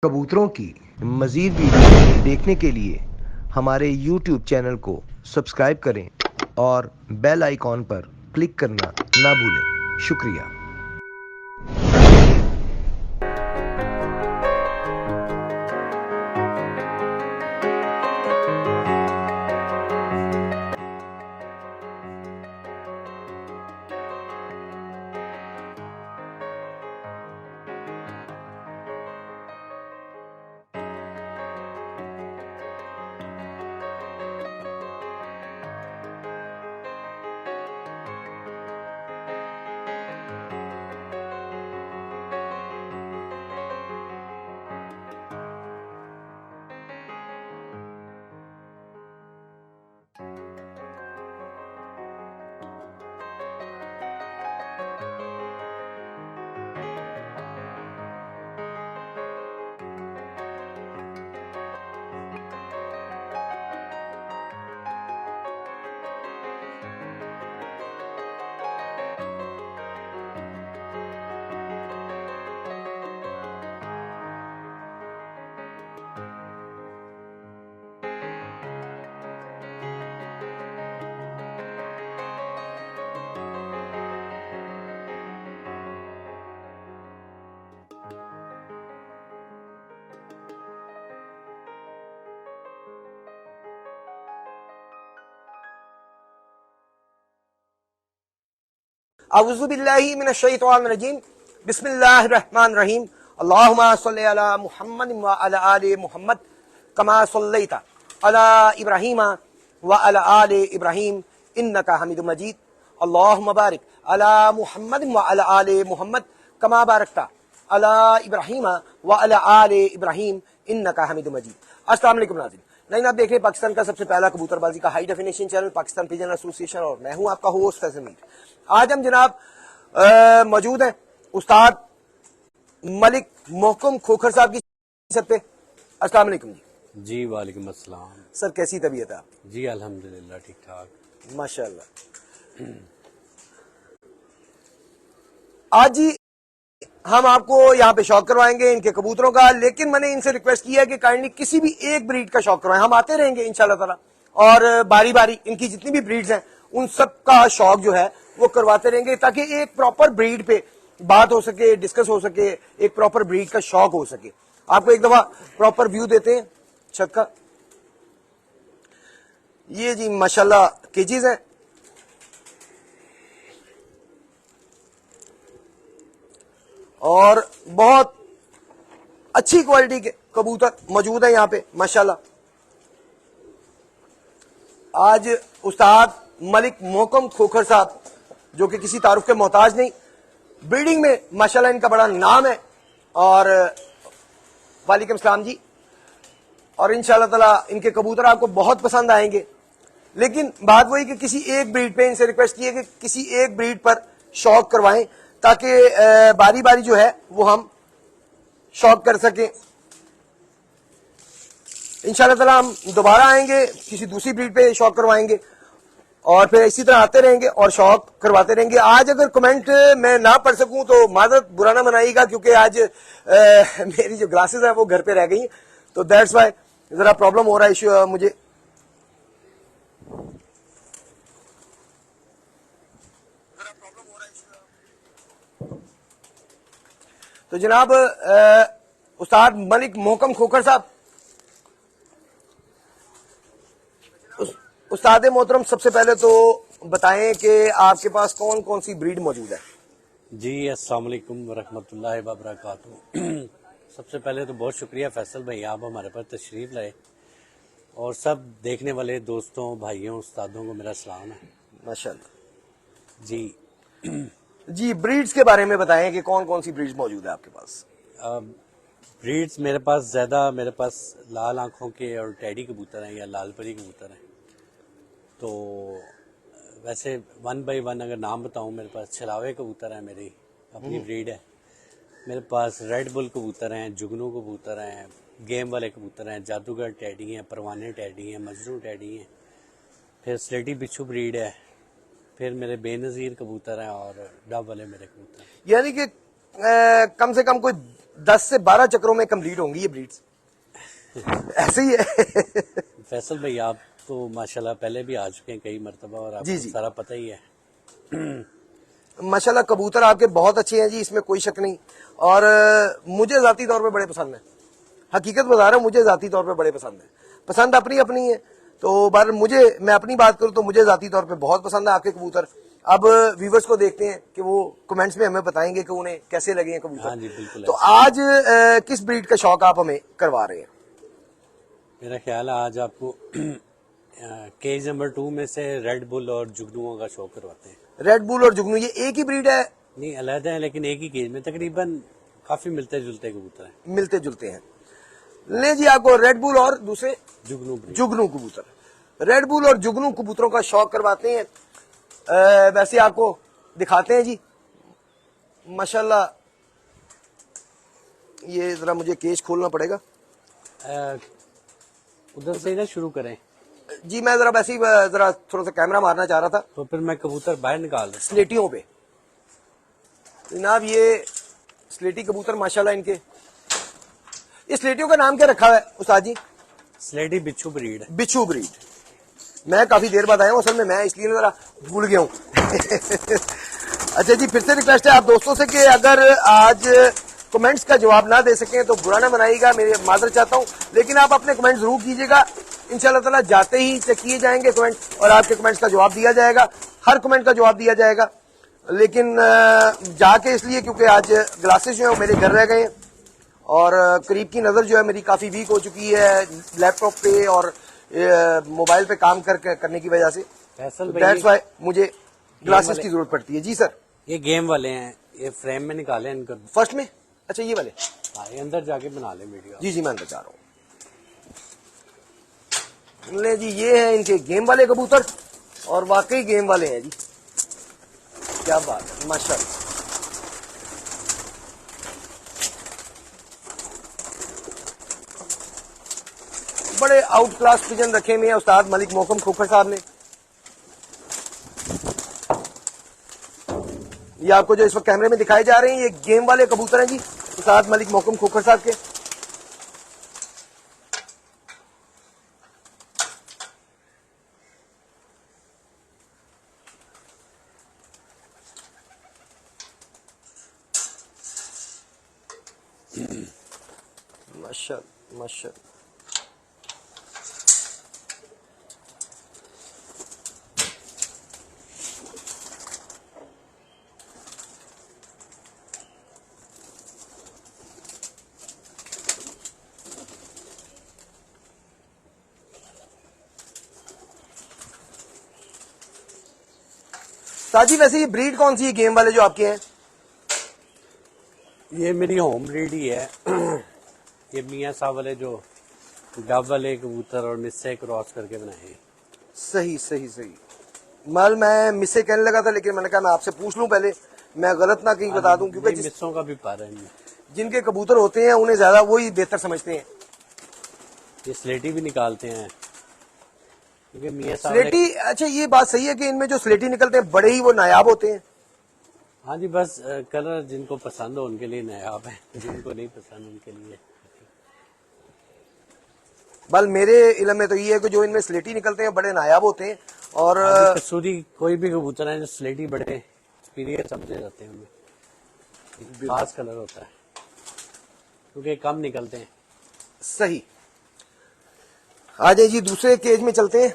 कबूतरों की मज़ीद वीडियो देखने के लिए हमारे YouTube चैनल को सब्सक्राइब करें और बेल आइकॉन पर क्लिक करना ना भूलें। शुक्रिया। अऊज़ुबिल्लाहि मिनश्शैतानिर्रजीम बिस्मिल्लाहिर्रहमानिर्रहीम अल्लाहुम्मा सल्लि अला मुहम्मद व अला आलि मुहम्मद कमा सल्लैता अला इब्राहीम व अला आलि इब्राहीम इन्नका हमीदुम मजीद अल्लाहुम्मा बारिक अला मुहम्मद व अला आलि मुहम्मद कमा बारकता अला इब्राहीम व अला आलि इब्राहीम इन्नका हमीदुम मजीद। अस्सलाम वालेकुम नाज़रीन, नहीं आप देख रहे हैं पाकिस्तान का सबसे पहला कबूतरबाजी का high definition channel Pakistan pigeon association और मैं हूं आपका होस्ट फैसल मीर। आज हम जनाब मौजूद हैं उस्ताद मलिक मोहकम खोखर साहब की छत पे। अस्सलाम वालेकुम जी। जी वालेकुम अस्सलाम। सर कैसी तबीयत है आपकी? जी अल्हम्दुलिल्लाह ठीक ठाक माशाल्लाह। आज ही हम आपको यहाँ पे शौक करवाएंगे इनके कबूतरों का, लेकिन मैंने इनसे रिक्वेस्ट किया है कि काइंडली किसी भी एक ब्रीड का शौक करवाएं। हम आते रहेंगे इंशाल्लाह ताला और बारी बारी इनकी जितनी भी ब्रीड्स हैं उन सब का शौक जो है वो करवाते रहेंगे, ताकि एक प्रॉपर ब्रीड पे बात हो सके, डिस्कस हो सके, एक प्रॉपर ब्रीड का शौक हो सके। आपको एक दफा प्रॉपर व्यू देते हैं छत का। ये जी माशाल्लाह केजीज है और बहुत अच्छी क्वालिटी के कबूतर मौजूद है यहाँ पे माशाल्लाह। आज उस्ताद मलिक मोहकम खोखर साहब जो कि किसी तारुफ के मोहताज नहीं, ब्रीडिंग में माशाल्लाह इनका बड़ा नाम है। और वालेकुम सलाम जी। और इंशाल्लाह ताला इनके कबूतर आपको बहुत पसंद आएंगे, लेकिन बात वही कि किसी एक ब्रीड पे इनसे रिक्वेस्ट की है कि किसी एक ब्रीड पर शौक करवाएं, ताकि बारी बारी जो है वो हम शौक कर सकें। इंशाल्लाह ताला हम दोबारा आएंगे, किसी दूसरी ब्रीड पे शौक करवाएंगे और फिर इसी तरह आते रहेंगे और शौक करवाते रहेंगे। आज अगर कमेंट मैं ना पढ़ सकूं तो माजरत बुरा ना मनाइएगा, क्योंकि आज मेरी जो ग्लासेस है वो घर पे रह गई, तो दैट्स वाई जरा प्रॉब्लम हो रहा है इश्यू मुझे। तो जनाब उस्ताद मलिक मोहकम खोखर साहब, उस्ताद मोहतरम, सबसे पहले तो बताएं कि आपके पास कौन कौन सी ब्रीड मौजूद है? जी अस्सलाम वालेकुम वरहमतुल्लाहि वबरकातुहू। सबसे पहले तो बहुत शुक्रिया फैसल भाई, आप हमारे पास तशरीफ लाए और सब देखने वाले दोस्तों भाइयों उस्तादों को मेरा सलाम है। माशाल्लाह जी जी, ब्रीड्स के बारे में बताएं कि कौन कौन सी ब्रीड्स मौजूद है आपके पास? ब्रीड्स मेरे पास मेरे पास लाल आंखों के और टैडी कबूतर हैं या लाल परी कबूतर हैं। तो वैसे वन बाई वन अगर नाम बताऊं, मेरे पास छलावे कबूतर हैं, मेरी अपनी ब्रीड है। मेरे पास रेड बुल कबूतर हैं, जुगनू कबूतर हैं, गेम वाले कबूतर हैं, जादूगर टैडी हैं, परवाने टैडी हैं, मजरू टैडी हैं, फिर स्लेटी बिच्छू ब्रीड है, फिर मेरे बेनज़ीर कबूतर हैं और डब वाले मेरे कबूतर हैं। यानी कि कम से कम कोई 10 से 12 चक्रों में कंप्लीट होंगी ये ब्रीड्स। ऐसे ही है। फैसल भाई आप तो माशाल्लाह पहले भी आ चुके हैं कई मरतबा और जी, आपको जी। सारा पता ही है। माशाल्लाह कबूतर आपके बहुत अच्छे हैं जी, इसमें कोई शक नहीं। और मुझे जाती तौर पे बड़े पसंद है, हकीकत बता रहा हूँ, मुझे जाती तौर पे बड़े पसंद है। पसंद अपनी अपनी है, तो बार मैं अपनी बात करूँ तो मुझे जाती तौर पे बहुत पसंद है आपके कबूतर। अब व्यूवर्स को देखते हैं कि वो कमेंट्स में हमें बताएंगे कि उन्हें कैसे लगे हैं कबूतर। हाँ जी, बिल्कुल तो ऐसे। आज किस ब्रीड का शौक आप हमें करवा रहे हैं? मेरा ख्याल है आज आपको केज नंबर 2 में से रेड बुल और जुगनुओं का शौक करवाते हैं। रेड बुल और जुगनू ये एक ही ब्रीड है? नहीं, अलग है लेकिन एक ही केज में तकरीबन काफी मिलते जुलते कबूतर हैं। मिलते जुलते हैं। ले जी, आपको रेड बुल और दूसरे जुगनू breed। जुगनू कबूतर, रेड बुल और जुगनू कबूतरों का शौक करवाते हैं। वैसे आपको दिखाते हैं जी, माशाल्लाह। ये जरा मुझे केज खोलना पड़ेगा उधर से ही ना शुरू करें जी। मैं जरा वैसे ही जरा थोड़ा सा कैमरा मारना चाह रहा था तो फिर मैं कबूतर बाहर निकाल देता स्लेटियों पे। जनाब ये स्लेटी कबूतर माशाल्लाह इनके, इस स्लेटियों का नाम क्या रखा है उस्ताद जी? हूँ। स्लेटी बिच्छू ब्रीड है। बिच्छू ब्रीड। मैं काफी देर बाद आया हूँ, असल में मैं इसलिए जरा भूल गया हूँ। अच्छा जी, फिर से रिक्वेस्ट है आप दोस्तों से कि अगर आज कमेंट्स का जवाब ना दे सकें तो बुरा ना बनाइएगा, मेरे माजर चाहता हूँ, लेकिन आप अपने कमेंट जरूर कीजिएगा। इंशाल्लाह ताला जाते ही चेक किए जाएंगे कमेंट और आपके कमेंट्स का जवाब दिया जाएगा, हर कमेंट का जवाब दिया जाएगा। लेकिन जाके इसलिए क्योंकि आज ग्लासेस जो है वो मेरे घर रह गए हैं और करीब की नजर जो है मेरी काफी वीक हो चुकी है लैपटॉप पे और मोबाइल पे काम करने की वजह से। फैसल दैट्स भाई वाई मुझे ग्लासेस की जरूरत पड़ती है। जी सर। ये गेम वाले हैं, ये फ्रेम में निकाले इनको। फर्स्ट में? अच्छा ये वाले। हाँ, ये अंदर जाके बना ले वीडियो। जी जी, मैं अंदर जा रहा हूँ। ले जी, ये है इनके गेम वाले कबूतर और वाकई गेम वाले हैं जी, क्या बात है माशाल्लाह। बड़े आउट क्लास पिजन रखे हुए हैं उस्ताद मलिक मोहकम खोखर साहब ने। ये आपको जो इस वक्त कैमरे में दिखाए जा रहे हैं ये गेम वाले कबूतर हैं जी, उस्ताद मलिक मोहकम खोखर साहब के। माशाल्लाह माशाल्लाह। साजी वैसे ये ब्रीड कौन सी है गेम वाले जो आपके हैं? ये मेरी होम ब्रीड ही है। ये मियाँ साहब वाले जो डब वाले कबूतर और मिससे क्रॉस करके बनाए हैं। सही सही सही। माल मैं मिससे कहने लगा था लेकिन मैंने कहा मैं आपसे पूछ लूं पहले, मैं गलत ना कहीं बता दूं, क्योंकि मिसों का भी पारा है इनमें। जिनके कबूतर होते हैं उन्हें ज्यादा वही बेहतर समझते हैं। ये स्लेटी भी निकालते हैं क्योंकि मियाँ साहब ने- स्लेटी, अच्छा ये बात सही है कि इनमें जो स्लेटी निकलते हैं बड़े ही वो नायाब होते हैं। हाँ जी, बस कलर जिनको पसंद हो उनके लिए नायाब है, जिनको नहीं पसंद उनके लिए। बल मेरे इलम में तो ये है कि जो इनमें स्लेटी निकलते हैं बड़े नायाब होते हैं। और कसूरी कोई भी कबूतर है जो स्लेटी बड़े एक्सपीरियंस समझे जाते हैं, उनमें खास कलर होता है क्योंकि कम निकलते हैं। सही। आ जाइए जी, दूसरे केज में चलते हैं।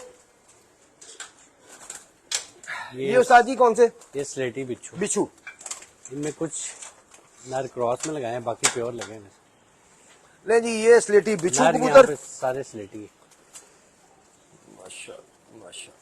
ये उस्ताद जी कौन से? ये स्लेटी बिच्छू। बिच्छू। इनमें कुछ नर क्रॉस में लगाए हैं, बाकी प्योर लगे हैं। ले जी, ये स्लेटी बिच्छू नर यहाँ कबूतर। पे सारे स्लेटी है। माशाल्लाह माशाल्लाह।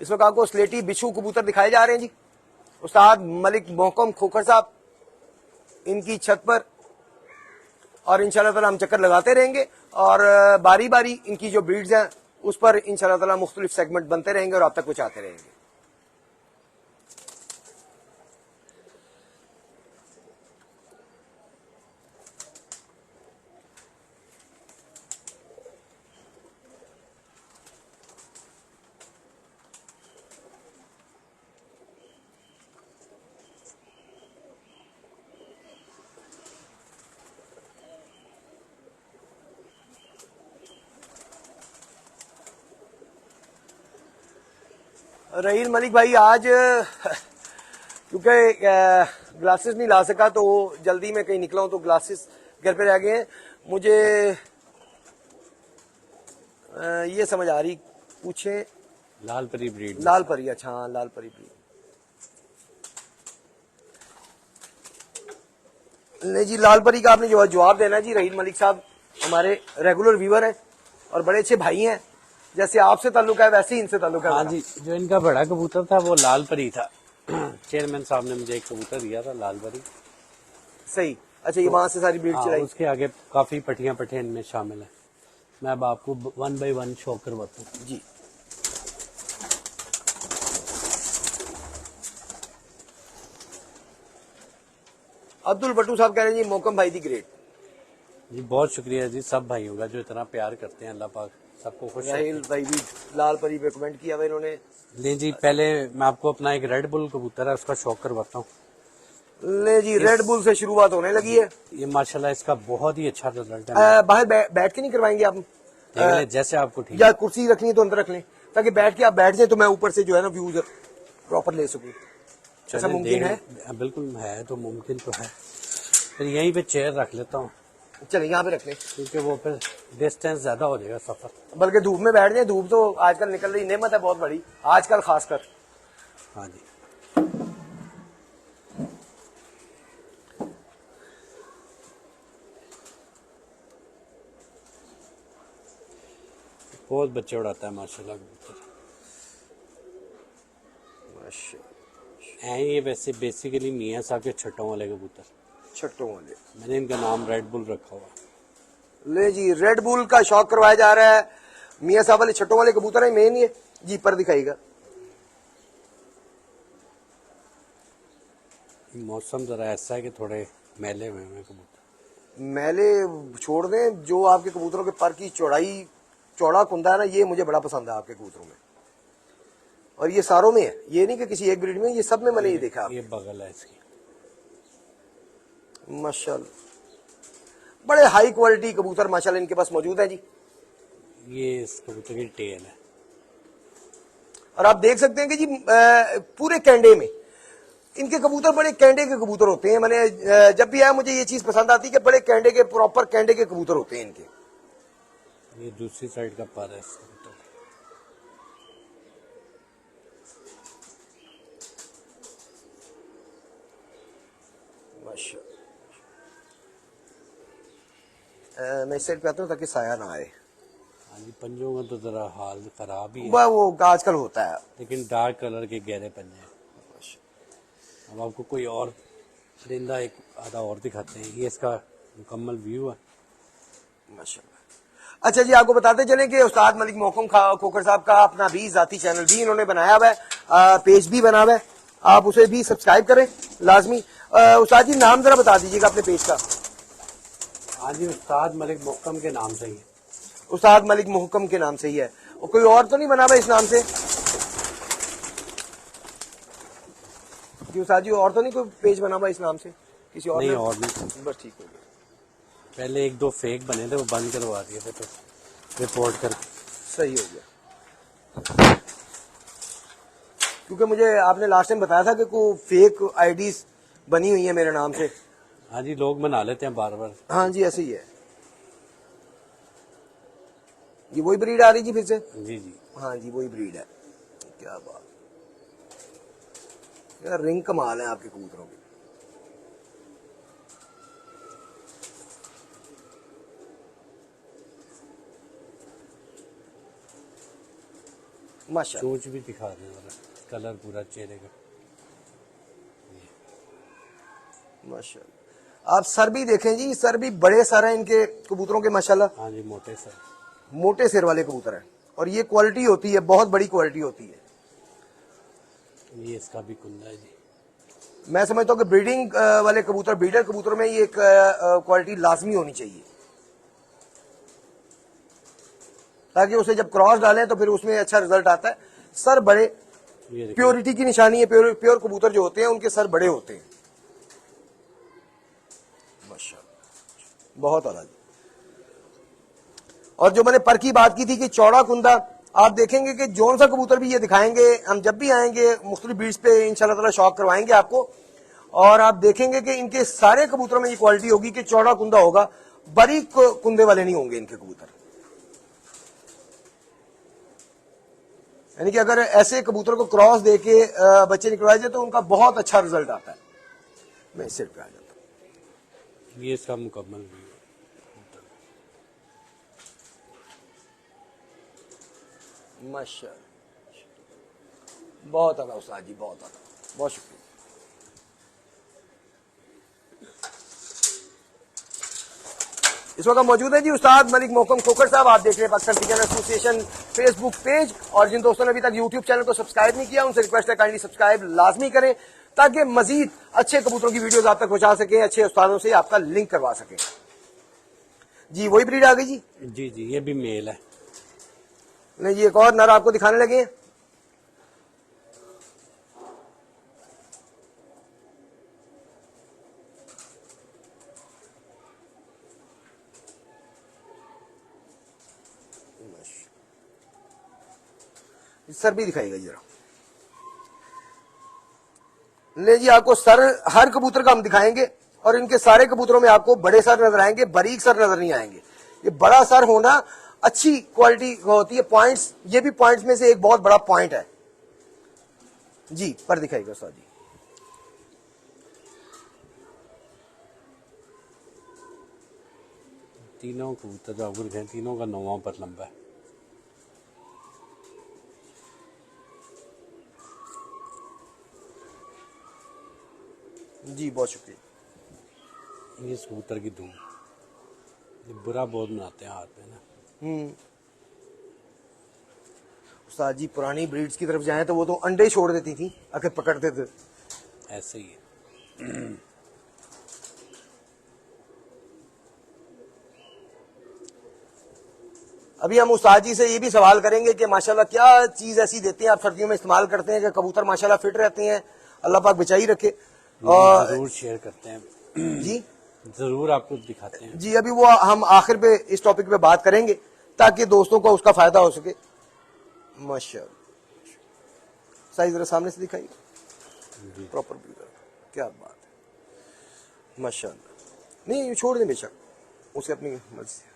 इस वक्त आपको स्लेटी बिच्छू कबूतर दिखाए जा रहे हैं जी, उस्ताद मलिक मोहकम खोखर साहब इनकी छत पर। और इंशाल्लाह ताला हम चक्कर लगाते रहेंगे और बारी बारी इनकी जो ब्रीड्स हैं उस पर इंशाल्लाह ताला मुख्तलिफ सेगमेंट बनते रहेंगे और आप तक पहुंचाते रहेंगे। रहील मलिक भाई आज क्योंकि ग्लासेस नहीं ला सका तो जल्दी में कहीं निकला हूं तो ग्लासेस घर पे रह गए हैं। मुझे ये समझ आ रही, पूछे लाल परी ब्रीड। लाल परी, अच्छा हाँ लाल परी ब्रीड। नहीं जी, लाल परी का आपने जवाब देना है जी। रहील मलिक साहब हमारे रेगुलर व्यूअर हैं और बड़े अच्छे भाई हैं, जैसे आपसे ताल्लुक है वैसे ही इनसे ताल्लुक है। हाँ जी, जो इनका बड़ा कबूतर था वो लाल परी था। चेयरमैन साहब ने मुझे एक कबूतर दिया था लाल परी। सही, अच्छा ये वहां से सारी ब्रीड हाँ, चलाई। उसके आगे काफी पटियां पठे इनमें शामिल है। मैं अब आपको 1 बाय 1 शो करवाता हूँ जी। अब्दुल भट्टू साहब कह रहे हैं जी मोकम भाई दी ग्रेट। जी। बहुत शुक्रिया जी सब भाइयों का जो इतना प्यार करते हैं। अल्लाह पाक सबको खुश रखे। राहिल भाई भी लाल परी पे कमेंट किया हुआ इन्होंने। ले जी, पहले मैं आपको अपना एक रेड बुल कबूतर है उसका शौक करवाता हूँ। ले जी, रेड बुल से शुरुआत होने लगी है। ये माशाल्लाह इसका बहुत ही अच्छा रिजल्ट है। बाहर बैठ के नहीं करवाएंगे आप? देख लें, जैसे आपको ठीक या कुर्सी रखनी है तो अंदर रख लें, ताकि बैठ के आप बैठ जाए तो मैं ऊपर से जो है ना व्यूज प्रॉपर ले सकूं। ऐसा चलें, मुमकिन है? बिल्कुल है, तो मुमकिन तो है। फिर यहीं पे चेयर रख लेता हूँ चले यहाँ पे रख लें, क्योंकि वो फिर डिस्टेंस ज्यादा हो जाएगा सफर। बल्कि धूप में बैठ जाए। धूप तो आजकल निकल रही नेमत है बहुत बड़ी, आजकल खासकर। हाँ जी। बहुत बच्चे उड़ाता है माशाल्लाह कबूतर। हैं ये वैसे बेसिकली मियाँ साहब के छठों वाले कबूतर। छट्टों वाले, मैंने इनका नाम रेड बुल रखा हुआ। ले जी, रेड बुल का शौक करवाया जा रहा है। मियाँ साहब वाले छठों वाले कबूतर है मेन ये जी, पर दिखाएगा। मौसम जरा ऐसा है कि थोड़े मैले हुए हैं कबूतर। मैले छोड़ दें, जो आपके कबूतरों के पर की चौड़ाई, चौड़ा कुंदा है ना, ये मुझे बड़ा पसंद है आपके कबूतरों में। और ये सारों में है, ये नहीं कि किसी एक ब्रीड में, ये सब में मैंने ये देखा। ये बगल है इसकी। माशाल्लाह बड़े हाई क्वालिटी कबूतर माशाल्लाह इनके पास मौजूद है जी। ये इस कबूतर की टेल है। और आप देख सकते हैं कि जी पूरे कैंडे में इनके कबूतर बड़े कैंडे के कबूतर होते हैं। मैंने जब भी आया मुझे ये चीज पसंद आती है कि बड़े कैंडे के, प्रॉपर कैंडे के कबूतर होते हैं इनके। ये दूसरी साइड का पर है इस कबूतर। मैं इस साइड पे आता हूँ ताकि साया ना आए। हाँ जी, पंजों का तो जरा हाल खराब ही है, वो आजकल होता है। लेकिन डार्क कलर के गहरे पंजे हैं। अब आपको कोई और परिंदा एक आधा और दिखाते हैं। ये इसका मुकम्मल व्यू है। माशाल्लाह। अच्छा जी, आपको बताते चले कि उस्ताद मलिक मोहकम खोखर साहब का अपना भी जाती चैनल भी इन्होंने बनाया हुआ है, पेज भी बना हुआ है, आप उसे भी सब्सक्राइब करें लाजमी। उस्ताद जी नाम जरा बता दीजिएगा अपने पेज का। हाँ जी, उस्ताद मलिक मोहकम के नाम से ही है। उस्ताद मलिक मोहकम के नाम से ही है, और कोई और तो नहीं बना हुआ इस नाम से जी? उस्ताद जी और तो नहीं कोई पेज बना हुआ इस नाम से किसी और नहीं, ने? और नहीं। बस ठीक हो गया। पहले 1-2 फेक बने थे, वो बंद करवा दिए थे तो रिपोर्ट कर। सही हो गया, क्योंकि मुझे आपने लास्ट टाइम बताया था कि कोई फेक आईडीज बनी हुई है मेरे नाम से। हाँ जी, लोग बना लेते हैं बार बार। हाँ जी, ऐसे ही है। ये वही ब्रीड आ रही जी फिर से? जी जी। हाँ जी, वही ब्रीड है। क्या बात यार, रिंग कमाल है आपके कबूतरों की। माशाल्लाह, चोंच भी दिखा दें और कलर पूरा चेहरे का। माशाल्लाह। आप सर भी देखें जी, सर भी बड़े सर हैं इनके कबूतरों के माशाल्लाह। हाँ जी, मोटे सर, मोटे सिर वाले कबूतर हैं, और ये क्वालिटी होती है, बहुत बड़ी क्वालिटी होती है। ये इसका भी कुंदा है जी। मैं समझता हूँ कि ब्रीडिंग वाले कबूतर, ब्रीडर कबूतरों में ये क्वालिटी लाजमी होनी चाहिए, ताकि उसे जब क्रॉस डालें तो फिर उसमें अच्छा रिजल्ट आता है। सर बड़े ये देखिए, प्योरिटी की निशानी है। प्योर कबूतर जो होते हैं उनके सर बड़े होते हैं। माशाल्लाह, बहुत आला जी। और जो मैंने पर की बात की थी कि चौड़ा कुंदा आप देखेंगे कि जौन सा कबूतर भी ये दिखाएंगे, हम जब भी आएंगे मुख्तलिफ ब्रीड्स पे इंशाल्लाह ताला शौक करवाएंगे आपको, और आप देखेंगे कि इनके सारे कबूतरों में ये क्वालिटी होगी कि चौड़ा कुंदा होगा, बारीक कुंदे वाले नहीं होंगे इनके कबूतर। यानी कि अगर ऐसे कबूतर को क्रॉस देके बच्चे निकलवाए जाए तो उनका बहुत अच्छा रिजल्ट आता है। मैं सिर पे आ जाता हूं। ये इसका मुकम्मल भी माशाअल्लाह, बहुत आला उस्ताद जी, बहुत आला, बहुत शुक्रिया। इस वक्त मौजूद है जी उस्ताद मलिक मोहकम खोखर साहब। आप देख रहे हैं Pakistan pigeon association Facebook page, और जिन दोस्तों ने अभी तक यूट्यूब चैनल को सब्सक्राइब नहीं किया उनसे रिक्वेस्ट है काइंडली सब्सक्राइब लाजमी करें, ताकि मजीद अच्छे कबूतरों की वीडियोस आप तक पहुंचा सके, अच्छे उस्तादों से आपका लिंक करवा सके। जी वही ब्रीड आ गई जी? जी जी, ये भी मेल है। नहीं जी, एक और नर आपको दिखाने लगे हैं। सर भी दिखाइएगा जरा। ले जी, आपको सर हर कबूतर का हम दिखाएंगे, और इनके सारे कबूतरों में आपको बड़े सर नजर आएंगे, बारीक सर नजर नहीं आएंगे। ये बड़ा सर होना अच्छी क्वालिटी होती है। पॉइंट्स, ये भी पॉइंट्स में से एक बहुत बड़ा पॉइंट है जी। पर दिखाइएगा सर जी। तीनों कबूतर जो आपको दिखाए, तीनों का 9वां पर लंबा है। जी बहुत शुक्रिया। ये कबूतर की धूम, ये बुरा बहुत बनाते हैं हाथ में ना। उस्ताद जी पुरानी ब्रीड्स की तरफ जाएं तो वो तो अंडे ही छोड़ देती थी, आके पकड़ते थे। ऐसे ही है। अभी हम उस्ताद जी से ये भी सवाल करेंगे कि माशाल्लाह क्या चीज ऐसी देते हैं आप सर्दियों में इस्तेमाल करते हैं कि कबूतर माशाल्लाह फिट रहते हैं, अल्लाह पाक बचाई रखे। और जरूर शेयर करते हैं जी, जरूर आपको दिखाते हैं जी अभी वो हम आखिर पे इस टॉपिक पे बात करेंगे ताकि दोस्तों को उसका फायदा हो सके। माशाल्लाह, साइज जरा सामने से दिखाइए, प्रॉपर व्यू, क्या बात है माशाल्लाह। नहीं छोड़ दें बेशक, उसे अपनी मर्जी से।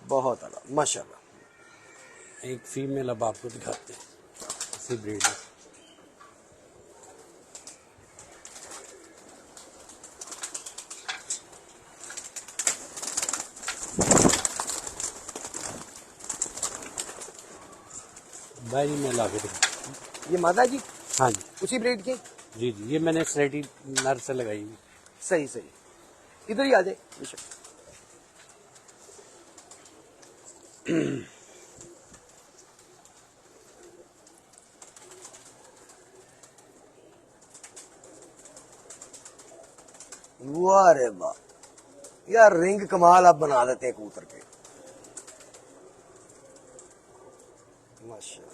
बहुत आला माशाल्लाह। एक फीमेल अब आपको दिखाते हैं इसी ब्रीड में। भाई मैं ला के दिखाता ये मादा जी? हाँ जी उसी ब्रीड की? जी जी, ये मैंने स्लेटी नर से लगाई हुई। सही सही, इधर ही आ जाए बेशक। वाह रे वाह यार, रिंग कमाल आप बना देते हैं कबूतर के, माशाल्लाह।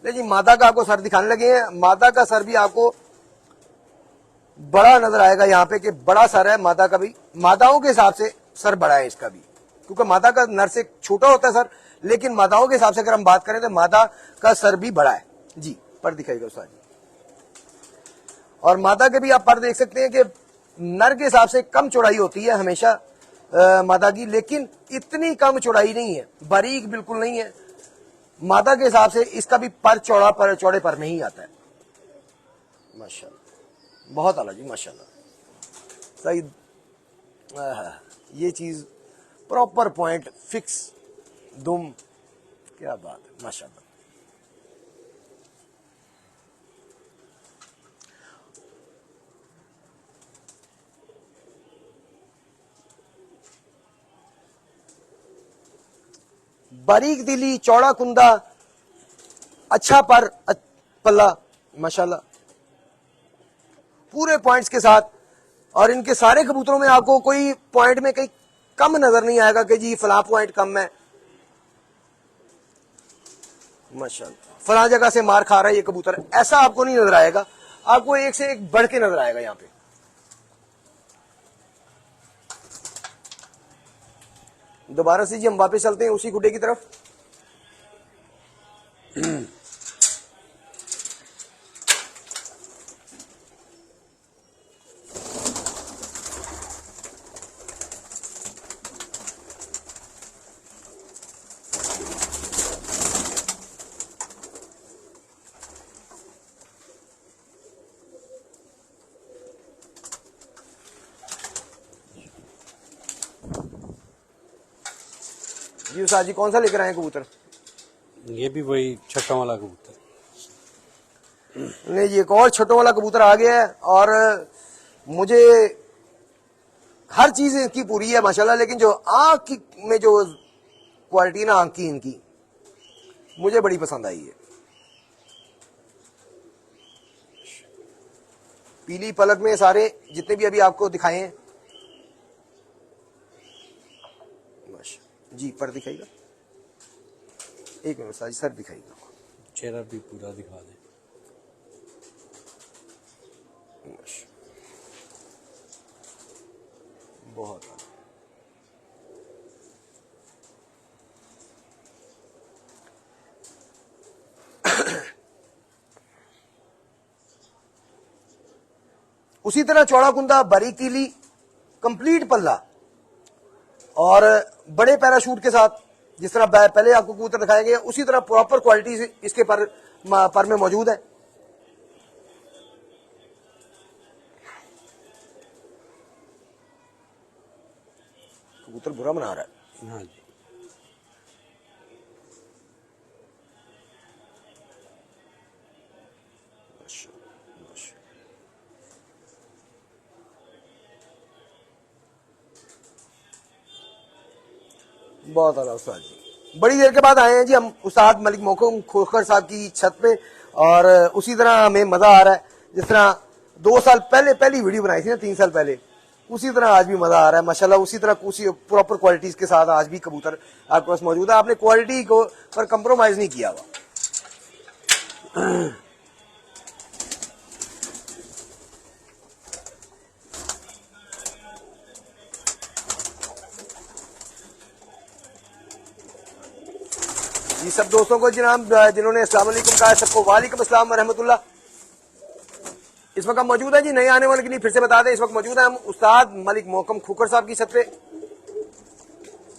ले जी, मादा का आपको सर दिखाने लगे हैं। मादा का सर भी आपको बड़ा नजर आएगा यहाँ पे, कि बड़ा सर है मादा का भी। मादाओं के हिसाब से सर बड़ा है इसका भी, क्योंकि मादा का नर से छोटा होता है सर, लेकिन मादाओं के हिसाब से अगर हम बात करें तो मादा का सर भी बड़ा है जी। पर दिखाइएगा उस्ताद जी। और मादा के भी आप पर देख सकते हैं कि नर के हिसाब से कम चौड़ाई होती है हमेशा मादा की, लेकिन इतनी कम चौड़ाई नहीं है, बारीक बिल्कुल नहीं है। मादा के हिसाब से इसका भी पर चौड़ा, पर चौड़े पर नहीं आता है। माशाल्लाह, बहुत आला जी माशाल्लाह। सही, ये चीज प्रॉपर पॉइंट फिक्स दुम, क्या बात है माशाल्लाह। बारीक दिली, चौड़ा कुंदा, अच्छा पर पल्ला माशाल्लाह, पूरे पॉइंट्स के साथ। और इनके सारे कबूतरों में आपको कोई पॉइंट में कहीं कम नजर नहीं आएगा कि जी फला पॉइंट कम है, माशाल्लाह फला जगह से मार खा रहा है ये कबूतर, ऐसा आपको नहीं नजर आएगा। आपको एक से एक बढ़ के नजर आएगा यहाँ पे। दोबारा से जी हम वापस चलते हैं उसी गुड्डे की तरफ। जी उस्ताद जी कौन सा लेकर आए कबूतर? ये भी वही छठों वाला कबूतर। नहीं जी एक और छोटों वाला कबूतर आ गया है और मुझे हर चीज इनकी पूरी है माशाल्लाह, लेकिन जो आंख में जो क्वालिटी ना आंख की इनकी मुझे बड़ी पसंद आई है। पीली पलक में सारे जितने भी अभी आपको दिखाए हैं। जी पर दिखाइएगा, एक मिनट साजी सर दिखाइएगा। चेहरा भी पूरा दिखा दे। बहुत उसी तरह चौड़ा कुंदा, बारीक तीली, कंप्लीट पल्ला और बड़े पैराशूट के साथ, जिस तरह पहले आपको कबूतर दिखाए गए उसी तरह प्रॉपर क्वालिटी इसके पर में मौजूद है। कबूतर बुरा बना रहा है। हाँ जी बहुत आला उस्ताद जी, बड़ी देर के बाद आए हैं जी हम उस्ताद मलिक मोकम खोखर साहब की छत पे, और उसी तरह हमें मजा आ रहा है जिस तरह 2 साल पहले पहली वीडियो बनाई थी ना, 3 साल पहले, उसी तरह आज भी मजा आ रहा है माशाल्लाह। उसी तरह उसी प्रॉपर क्वालिटीज के साथ आज भी कबूतर आपके पास मौजूद है। आपने क्वालिटी को पर कंप्रोमाइज नहीं किया हुआ। जी सब दोस्तों को जनाब जिन्होंने अस्सलाम वालेकुम कहा, सबको वालेकुम अस्सलाम व रहमतुल्लाह। इस वक्त हम मौजूद है जी, नए आने वाले के लिए फिर से बता दें, इस वक्त मौजूद है हम उस्ताद मलिक मोहकम खोखर साहब की छत पे।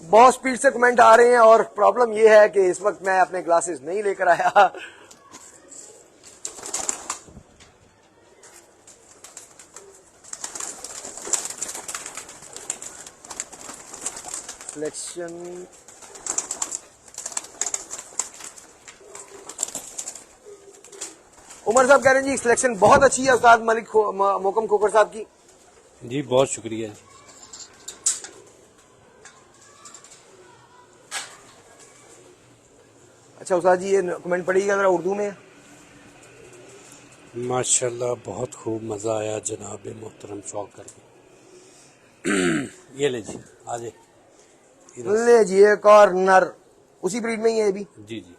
बहुत स्पीड से कमेंट आ रहे हैं और प्रॉब्लम यह है कि इस वक्त मैं अपने ग्लासेस नहीं लेकर आया। सिलेक्शन उमर साहब कह रहे हैं जी सिलेक्शन बहुत अच्छी है उस्ताद मलिक मोहकम खोखर साहब की। जी बहुत शुक्रिया। अच्छा उस्ताद जी ये कमेंट पढ़िएगा जरा उर्दू में। माशाल्लाह बहुत खूब मज़ा आया जनाब मोहतरम शौक करके। ये ले जी आजे ले जी एक और नर उसी ब्रीड में ही है ये भी। जी जी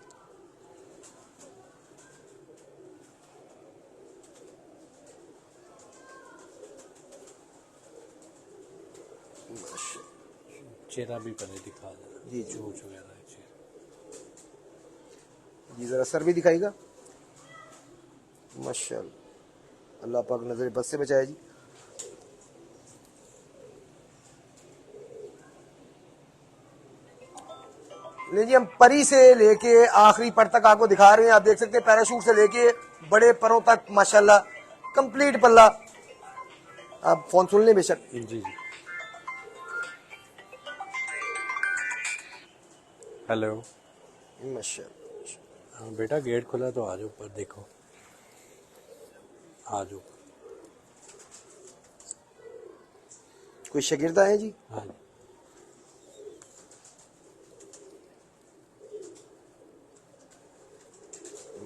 चेहरा भी पहले दिखा देना। जी चोंच वगैरह चेहरा। जी जरा सर भी दिखाएगा। माशाल्लाह अल्लाह पाक नजर बद से बचाए जी। ले जी हम परी से लेके आखिरी पर तक आपको दिखा रहे हैं। आप देख सकते हैं पैराशूट से लेके बड़े परों तक माशाल्लाह कंप्लीट पल्ला। आप फोन सुन लें बेशक। जी जी हेलो माशाल्लाह। हाँ बेटा गेट खुला तो आ जाओ ऊपर देखो। आ जाओ। कोई शागिर्द आए जी? हाँ जी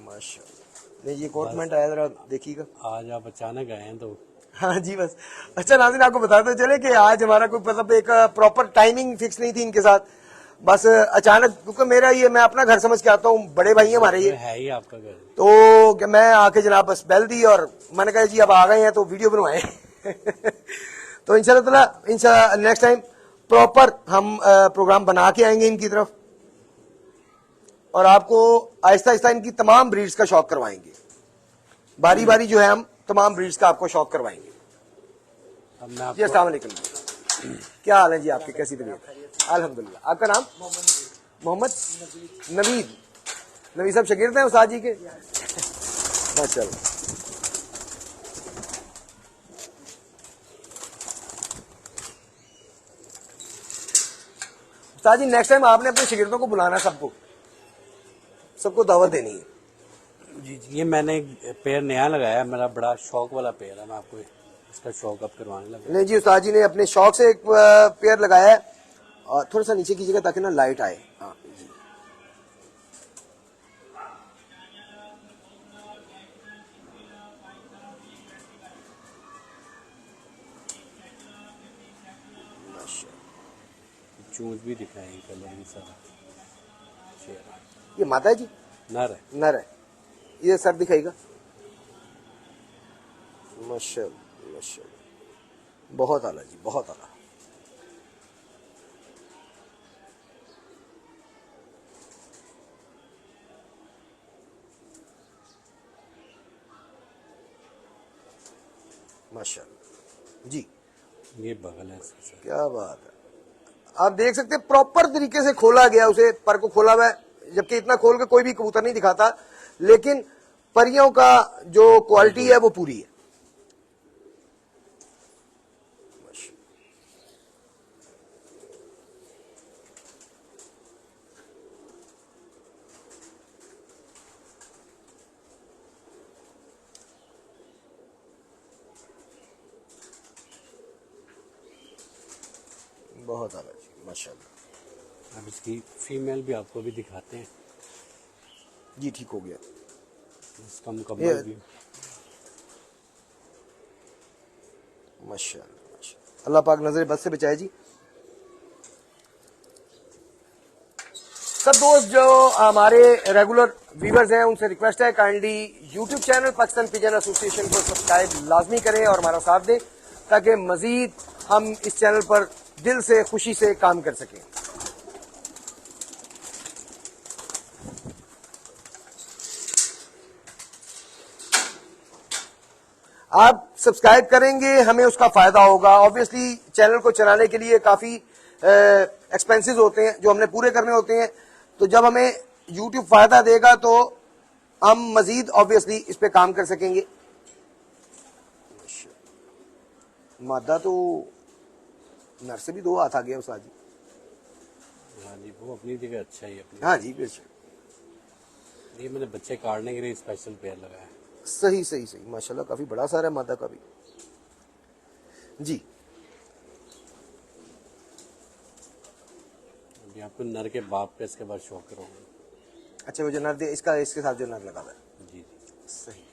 माशाल्लाह। नहीं ये कोट कमेंट आया जरा देखिएगा। आज आप अचानक आए हैं तो। हाँ जी बस। अच्छा नाज़रीन आपको बताते चले कि आज हमारा कोई मतलब एक प्रॉपर टाइमिंग फिक्स नहीं थी इनके साथ, बस अचानक, क्योंकि मेरा ये मैं अपना घर समझ के आता हूँ, बड़े भाई हैं हमारे ये, है ही आपका घर। तो मैं आके जनाब बस बेल दी और मैंने कहा जी अब आ गए हैं तो वीडियो बनवाएं। तो इंशाल्लाह नेक्स्ट टाइम प्रॉपर हम प्रोग्राम बना के आएंगे इनकी तरफ और आपको आहिस्ता आहिस्ता इनकी तमाम ब्रीड्स का शौक करवाएंगे। बारी बारी जो है हम तमाम ब्रीड्स का आपको शौक करवाएंगे। अब मैं जी आपको अस्सलाम वालेकुम। क्या हाल है जी आपकी, कैसी तबीयत है? अल्हम्दुलिल्लाह। आपका नाम? मोहम्मद नवीद। नवीद साहब शागिर्द हैं उस्ताद जी के? माशाल्लाह। उस्ताद जी नेक्स्ट टाइम आपने अपने शागिर्दों को बुलाना, सबको दावत देनी है। जी जी, ये मैंने एक पेयर नया लगाया है, मेरा बड़ा शौक वाला पेयर है। मैं आपको इसका शौक अब करवाने लगा। नहीं जी, उस्ताद जी ने अपने शौक से एक पेयर लगाया है। और थोड़ा सा नीचे कीजिएगा ताकि ना लाइट आए। हाँ जी। चूंच भी दिखाएंगे, कलर भी सारा चेहरा। ये माता है जी? नर है। नर है। ये सर दिखाएगा। माशाल्लाह माशाल्लाह, बहुत आला जी, बहुत आला। माशाल्लाह जी, ये बगल है इसका सर। क्या बात है। आप देख सकते हैं प्रॉपर तरीके से खोला गया, उसे पर को खोला हुआ है, जबकि इतना खोल के कोई भी कबूतर नहीं दिखाता, लेकिन परियों का जो क्वालिटी है वो पूरी है। बहुत आला जी, माशाल्लाह। अब इसकी फीमेल भी आपको भी दिखाते हैं। जी ठीक हो गया। इसका मुकम्मल भी माशाल्लाह माशाल्लाह। अल्लाह पाक नजर बद से बचाए जी। सब दोस्त जो हमारे रेगुलर व्यूवर्स हैं उनसे रिक्वेस्ट है, kindly YouTube channel Pakistan pigeon association को सब्सक्राइब लाजमी करें और हमारा साथ दें, ताकि मजीद हम इस चैनल पर दिल से खुशी से काम कर सकें। आप सब्सक्राइब करेंगे, हमें उसका फायदा होगा। ऑब्वियसली चैनल को चलाने के लिए काफी एक्सपेंसेस होते हैं जो हमने पूरे करने होते हैं, तो जब हमें यूट्यूब फायदा देगा तो हम मजीद ऑब्वियसली इस पे काम कर सकेंगे। मादा तो नर से भी 2 हाथ आ गया उस्ताद जी। हाँ जी, वो अपनी जगह अच्छा ही अपनी। हाँ जी बेशक। ये मैंने बच्चे काटने के लिए स्पेशल पेयर लगाया है। सही सही सही, माशाल्लाह काफी बड़ा सारा है मादा का भी जी। अभी आपको नर के बाप का इसके बाद शौक करूँगा। अच्छा, वो जो नर दे इसका, इसके साथ जो नर लगा हुआ है। जी जी, सही।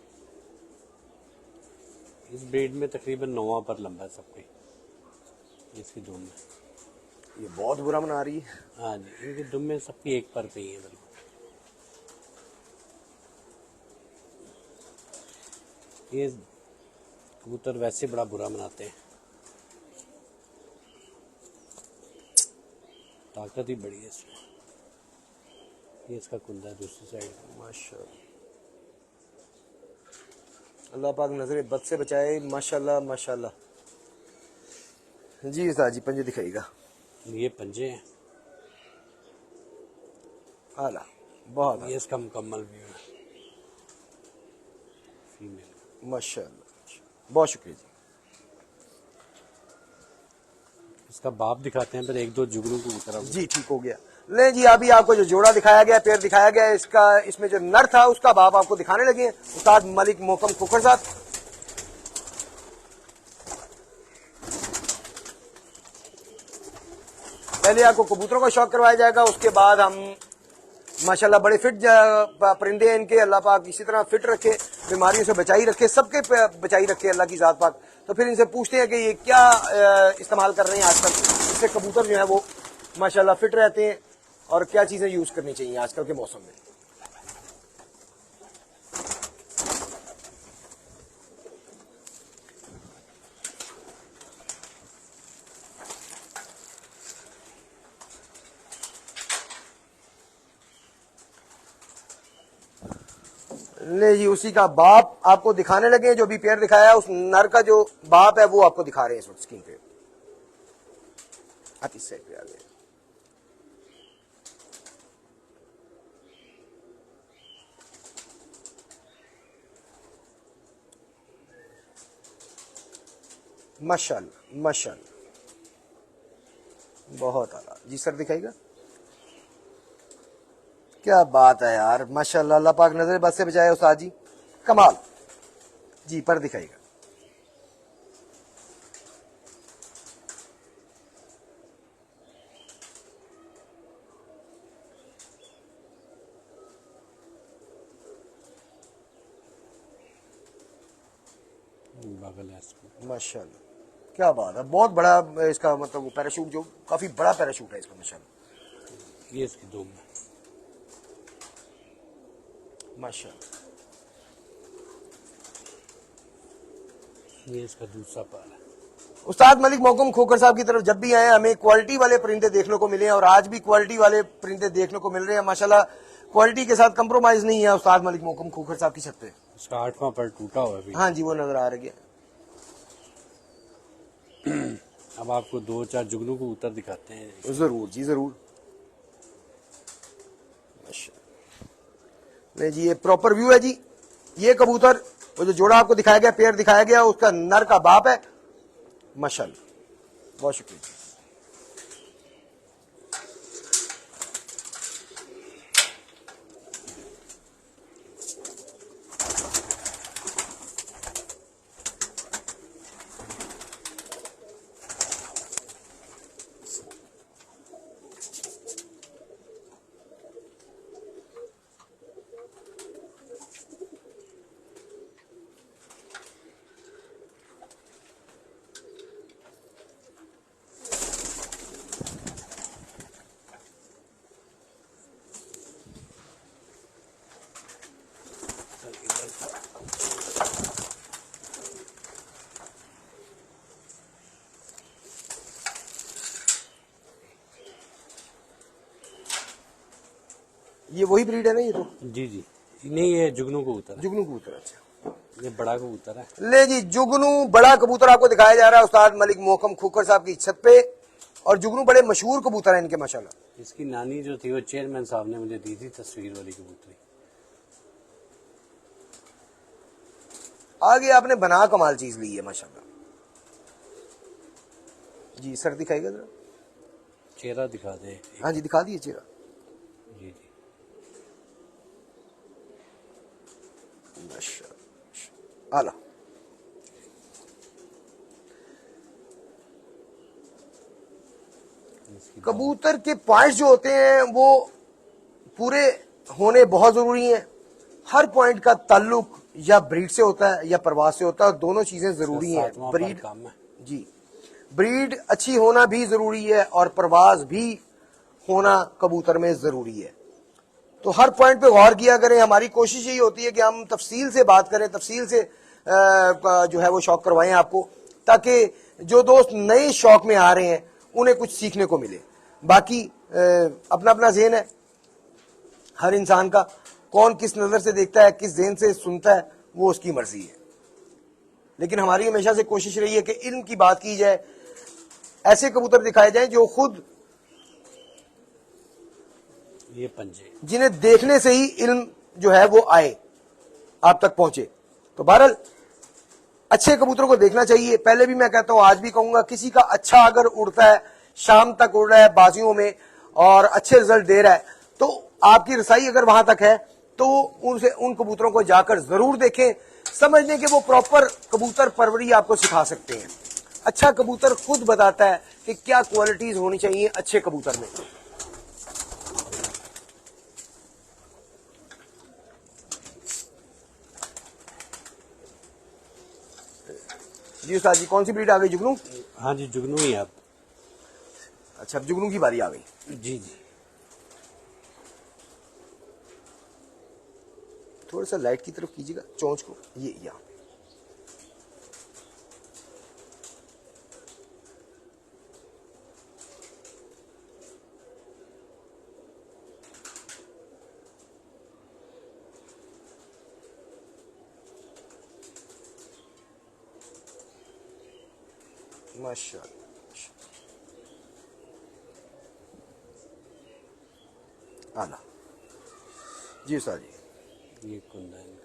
इस ब्रीड में तकरीबन 9 पर लंबा है सब कोई, इसकी दुम में। ये बहुत बुरा मना रही है। हाँ जी, इनकी दुम में सबकी 1 पर पे ही है बिल्कुल। ये कबूतर वैसे बड़ा बुरा मनाते हैं, ताकत ही बड़ी है इसमें। ये इसका कुंदा है दूसरी साइड। माशाल्लाह, अल्लाह पाक नजर बद से बचाए। माशाल्लाह माशाल्लाह जी। उस्ताद जी पंजे दिखाइएगा। ये पंजे हैं। आला, बहुत ये इसका मुकम्मल व्यू है फीमेल। माशाल्लाह, बहुत शुक्रिया जी। इसका बाप दिखाते हैं, फिर 1-2 जुगनू को उतरा। जी ठीक हो गया। ले जी, अभी आपको जो जोड़ा दिखाया गया, पेयर दिखाया गया, इसका इसमें जो नर था उसका बाप आपको दिखाने लगे हैं उस्ताद मलिक मोहकम खुखर साहब। पहले आपको कबूतरों का शौक करवाया जाएगा, उसके बाद हम माशाल्लाह बड़े फिट परिंदे हैं इनके। अल्लाह पाक इसी तरह फिट रखे, बीमारियों से बचाई रखे, सबके बचाई रखे अल्लाह की जात पाक। तो फिर इनसे पूछते हैं कि ये क्या इस्तेमाल कर रहे हैं आजकल, इससे कबूतर जो है वो माशाल्लाह फिट रहते हैं, और क्या चीजें यूज करनी चाहिए आजकल के मौसम में। ले जी, उसी का बाप आपको दिखाने लगे हैं। जो भी पेयर दिखाया है उस नर का जो बाप है वो आपको दिखा रहे हैं इस वक्त स्क्रीन पे। आप इस साइड पे आ गए। माशाल्लाह माशाल्लाह, बहुत आला जी। सर दिखाएगा, क्या बात है यार, माशाल्लाह। अल्लाह पाक नजर बद से बचाए उस्ताद जी, कमाल जी। पर दिखाएगा, बगल है इसको। माशाल्लाह, क्या बात है। बहुत बड़ा इसका मतलब वो पैराशूट, जो काफी बड़ा पैराशूट है इसका, माशाल्लाह ये इसकी दुम है। माशाल्लाह। ये इसका दूसरा पार है। उस्ताद मलिक मोहकम खोखर साहब की तरफ जब भी आए हमें क्वालिटी वाले परिंदे देखने को मिले हैं, और आज भी क्वालिटी वाले परिंदे देखने को मिल रहे हैं माशाल्लाह। क्वालिटी के साथ कंप्रोमाइज नहीं है उस्ताद मलिक मोहकम खोखर साहब की छत पे। उसका 8वां पर टूटा हुआ है अभी। हाँ जी, वो नजर आ रही है। अब आपको 2-4 जुगनू को उतर दिखाते हैं। जरूर जी जरूर। नहीं जी, ये प्रॉपर व्यू है जी। ये कबूतर, वो जो जोड़ा आपको दिखाया गया, पेयर दिखाया गया, उसका नर का बाप है। माशाल्लाह, बहुत शुक्रिया। ये वही ब्रीड है ना ये तो? जी जी, नहीं ये जुगनू कबूतर है। जुगनू कबूतर, अच्छा। ये बड़ा कबूतर है। ले जी, जुगनू बड़ा कबूतर आपको दिखाया जा रहा है उस्ताद मलिक मोहकम खोखर साहब की छत पे। और जुगनू बड़े मशहूर कबूतर हैं इनके माशाल्लाह। इसकी नानी जो थी वो चेयरमैन साहब ने मुझे दी थी तस्वीर वाली कबूतरी। आगे आपने बना कमाल चीज ली है माशाल्लाह जी। सर दिखाएगा जरा, चेहरा दिखा दे। हाँ जी दिखा दिए चेहरा। जी जी, माशाल्लाह, आला। इसकी कबूतर के पॉइंट्स जो होते हैं वो पूरे होने बहुत जरूरी हैं। हर पॉइंट का ताल्लुक या ब्रीड से होता है या परवाज से होता है, दोनों चीजें जरूरी हैं। 7वां पर ब्रीड काम है। जी, ब्रीड अच्छी होना भी जरूरी है और परवाज भी होना कबूतर में जरूरी है। तो हर पॉइंट पे गौर किया करें। हमारी कोशिश यही होती है कि हम तफसील से बात करें, तफसील से जो है वो शौक करवाएं आपको, ताकि जो दोस्त नए शौक में आ रहे हैं उन्हें कुछ सीखने को मिले। बाकी अपना अपना ज़हन है हर इंसान का, कौन किस नज़र से देखता है, किस ज़हन से सुनता है, वो उसकी मर्जी है। लेकिन हमारी हमेशा से कोशिश रही है कि इल्म की बात की जाए, ऐसे कबूतर दिखाए जाएं जो खुद, ये पंजे, जिन्हें देखने से ही इल्म जो है वो आए, आप तक पहुंचे। तो बहरहाल अच्छे कबूतरों को देखना चाहिए। पहले भी मैं कहता हूं, आज भी कहूंगा, किसी का अच्छा अगर उड़ता है, शाम तक उड़ रहा है बाजियों में और अच्छे रिजल्ट दे रहा है, तो आपकी रसाई अगर वहां तक है तो उनसे उन कबूतरों को जाकर जरूर देखें, समझ लें कि वो प्रॉपर कबूतर परवरी आपको सिखा सकते हैं। अच्छा कबूतर खुद बताता है कि क्या क्वालिटीज होनी चाहिए अच्छे कबूतर में। जी उस्ताद जी, कौन सी ब्रीड आ गई? जुगनू? हाँ जी जुगनू ही है अब। अच्छा, अब जुगनू की बारी आ गई। जी जी, थोड़ा सा लाइट की तरफ कीजिएगा चोंच को, ये यहाँ। माशाल्लाह। आला जी उस्ताद जी। ये कुंदा है इनका।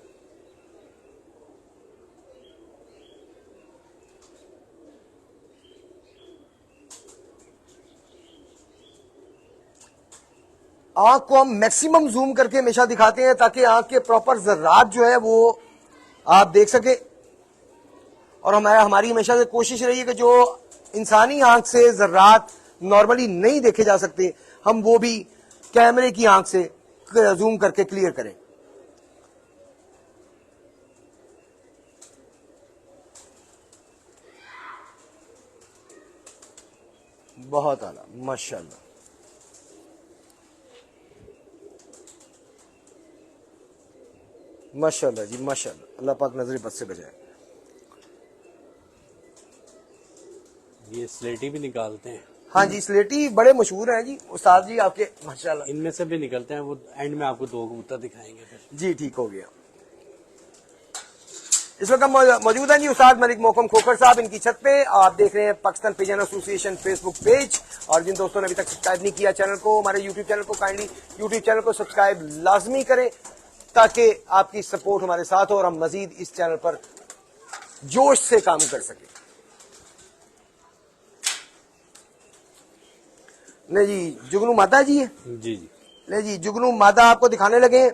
आंख को हम मैक्सिमम जूम करके हमेशा दिखाते हैं ताकि आंख के प्रॉपर जर्रात जो है वो आप देख सके। और हमारी हमेशा से कोशिश रही है कि जो इंसानी आंख से जर्रात नॉर्मली नहीं देखे जा सकते, हम वो भी कैमरे की आंख से जूम करके क्लियर करें। बहुत आला, माशाल्लाह। माशाल्लाह जी माशाल्लाह, अल्लाह पाक नजर बद से बचाए। ये स्लेटी भी निकालते हैं। हाँ जी, स्लेटी बड़े मशहूर हैं जी उस्ताद जी आपके, माशाल्लाह। इनमें से भी निकलते हैं, वो एंड में आपको 2 कबूतर दिखाएंगे फिर। जी ठीक हो गया। इस वक्त हम मौजूद हैं जी उस्ताद मलिक मोहकम खोखर साहब इनकी छत पे। आप देख रहे हैं Pakistan pigeon association Facebook page. और जिन दोस्तों ने अभी तक सब्सक्राइब नहीं किया चैनल को, हमारे यूट्यूब चैनल को, काइंडली यूट्यूब चैनल को सब्सक्राइब लाजमी करें ताकि आपकी सपोर्ट हमारे साथ हो और हम मजीद इस चैनल पर जोश से काम कर सकें। ले जी जुगनू मादा जी है। जी जी। ले जी जुगनू मादा आपको दिखाने लगे हैं।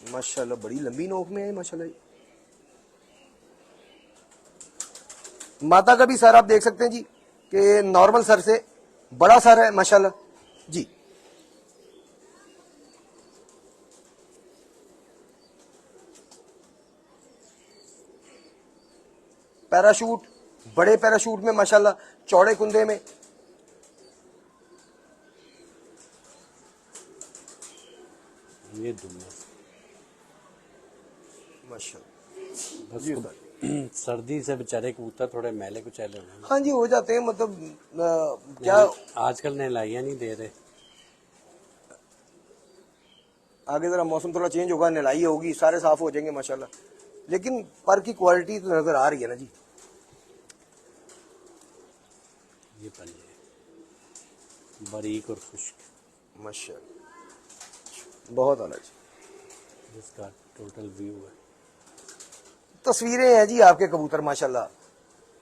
माशाल्लाह बड़ी लंबी नोक में है माशाल्लाह। माता का भी सर आप देख सकते हैं जी कि नॉर्मल सर से बड़ा सर है माशाल्लाह जी। पैराशूट, बड़े पैराशूट में माशाल्लाह, चौड़े कुंदे में। ये दुनिया माशाल्लाह जी। सर्दी से बेचारे कबूतर थोड़े मैले कुचैले हुए हैं। हाँ जी हो जाते हैं, मतलब क्या आजकल नहलाइयाँ नहीं दे रहे। आगे जरा मौसम थोड़ा चेंज होगा, नहलाई होगी, सारे साफ हो जाएंगे माशाल्लाह। लेकिन पर की क्वालिटी तो नजर आ रही है ना जी। ये पंजे बारीक और खुश्क माशाल्लाह, बहुत आला जी। इसका टोटल व्यू है। तस्वीरें हैं जी आपके कबूतर माशाल्लाह।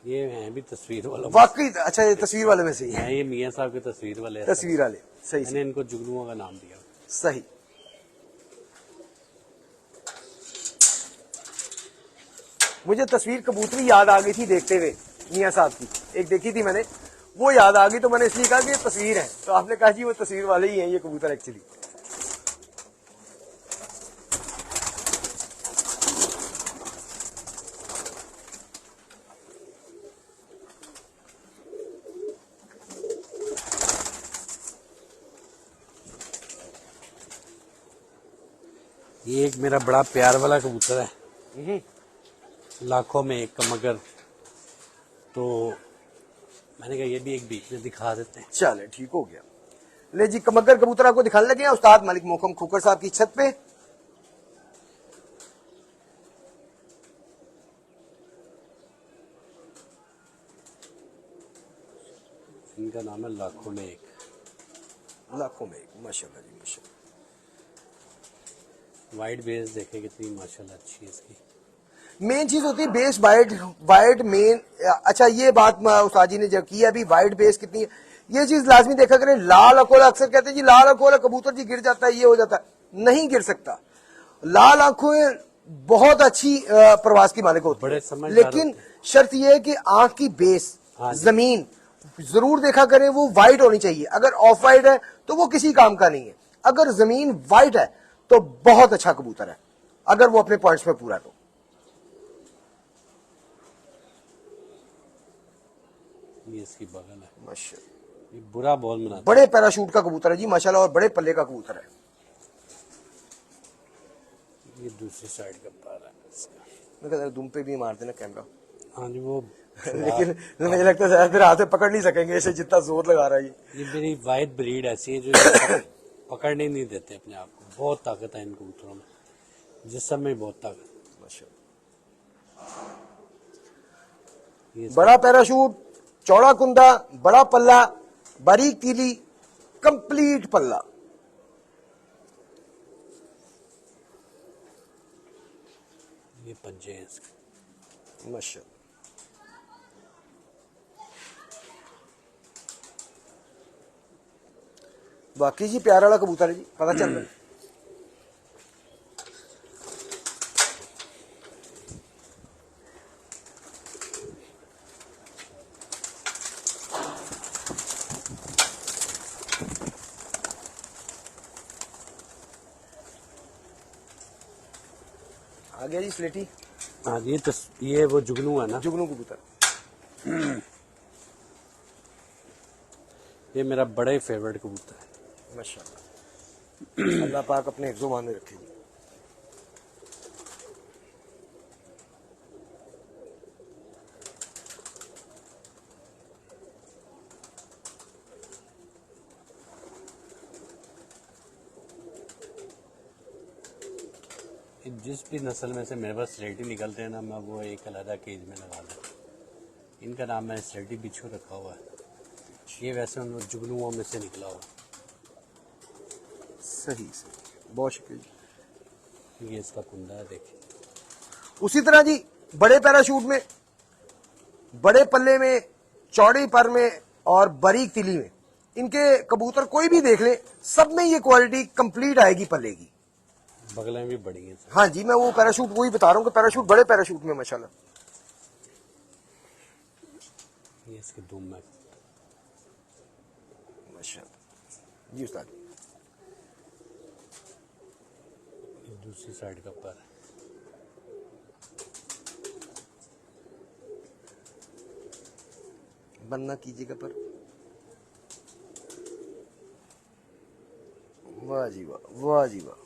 ये हैं भी तस्वीर वाला। वाकई अच्छा, ये तस्वीर वाले में से ही है। हैं ये मियाँ साहब के तस्वीर वाले। तस्वीर वाले सही मैंने इनको जुगनुओं का नाम दिया। सही। मुझे तस्वीर कबूतरी याद आ गई थी देखते हुए मियाँ साहब की, एक देखी थी मैंने, वो याद आ गई तो मैंने इसलिए कहा कि ये तस्वीर है, तो आपने कहा जी वो तस्वीर वाले ही हैं ये कबूतर एक्चुअली। ये एक मेरा बड़ा प्यार वाला कबूतर है, लाखों में एक कमगर। तो मैंने कहा ये भी एक बीच में दिखा देते हैं। चले ठीक हो गया। ले जी कमगर कबूतर आपको दिखाने लगे हैं उस्ताद मलिक मोहकम खोखर साहब की छत पे। इनका नाम है लाखों में एक। लाखों में एक माशाल्लाह जी माशाल्लाह। वाइट बेस देखे कितनी माशाल्लाह अच्छी है इसकी। मेन चीज होती है बेस वाइट, वाइट मेन। अच्छा ये बात उस्ताद जी ने जब की है अभी, वाइट बेस कितनी है ये चीज लाजमी देखा करें। लाल अकोला अक्सर कहते हैं जी लाल अकोला कबूतर जी गिर जाता है, ये हो जाता है, नहीं गिर सकता। लाल आंखें बहुत अच्छी प्रवास की मालिक होती है, लेकिन शर्त यह है कि आंख की बेस जमीन जरूर देखा करें वो वाइट होनी चाहिए। अगर ऑफ वाइट है तो वो किसी काम का नहीं है, अगर जमीन वाइट है तो बहुत अच्छा कबूतर है, अगर वो अपने पॉइंट्स में पूरा तो। ये इसकी बगल है माशाल्लाह, ये बुरा बॉल बनाता बड़े पैराशूट का कबूतर है जी माशाल्लाह, और बड़े पल्ले का कबूतर है। ये दूसरी साइड का पार है इसका। मैं कहता दुम पे भी मार देना कैमरा। हाँ जी वो लेकिन मुझे लगता है शायद फिर हाथ में पकड़ नहीं सकेंगे ऐसे जितना जोर लगा रहा है ये मेरी वाइट ब्रीड ऐसी है जो पकड़ने नहीं देते अपने आप को। बहुत ताकत है इन कबूतरों में, जिस्म में बहुत ताकत। ये बड़ा पैराशूट, चौड़ा कुंदा, बड़ा पल्ला, बारीक तीली, कंप्लीट पल्ला। ये पंजे हैं इसके। माशाल्लाह। बाकी जी प्यारा वाला कबूतर है जी, पता चल रहा है। आ गया जी स्लेटी। हाँ ये वो जुगनू है ना, जुगनू कबूतर। ये मेरा बड़ा ही फेवरेट कबूतर है। माशाल्लाह। अल्लाह पाक अपने हिफ्ज़ो मान में रखे जी। जिस भी नस्ल में से मेरे पास स्लेटी निकलते हैं ना, मैं वो एक अलग केज में लगा देता हूँ। इनका नाम मैंने स्लेटी बिच्छू रखा हुआ है। ये वैसे उन जुगनुओं में से निकला हुआ। सही बहुत शुक्रिया। ये इसका कुंडा है, देखिए। उसी तरह जी बड़े पैराशूट में, बड़े पल्ले में, चौड़े पर में और बारीक तिली में, इनके कबूतर कोई भी देख ले, सब में ये क्वालिटी कंप्लीट आएगी पल्ले की। बगलें भी बड़ी हैं। हाँ जी, मैं वो पैराशूट वही बता रहा हूँ कि पैराशूट बड़े पैराशूट में माशाल्लाह। ये इसके दुम में माशाल्लाह जी उस्ताद। ये दूसरी साइड का पर है। बनना कीजिएगा पर। वाह जी वाह, वाह जी वाह।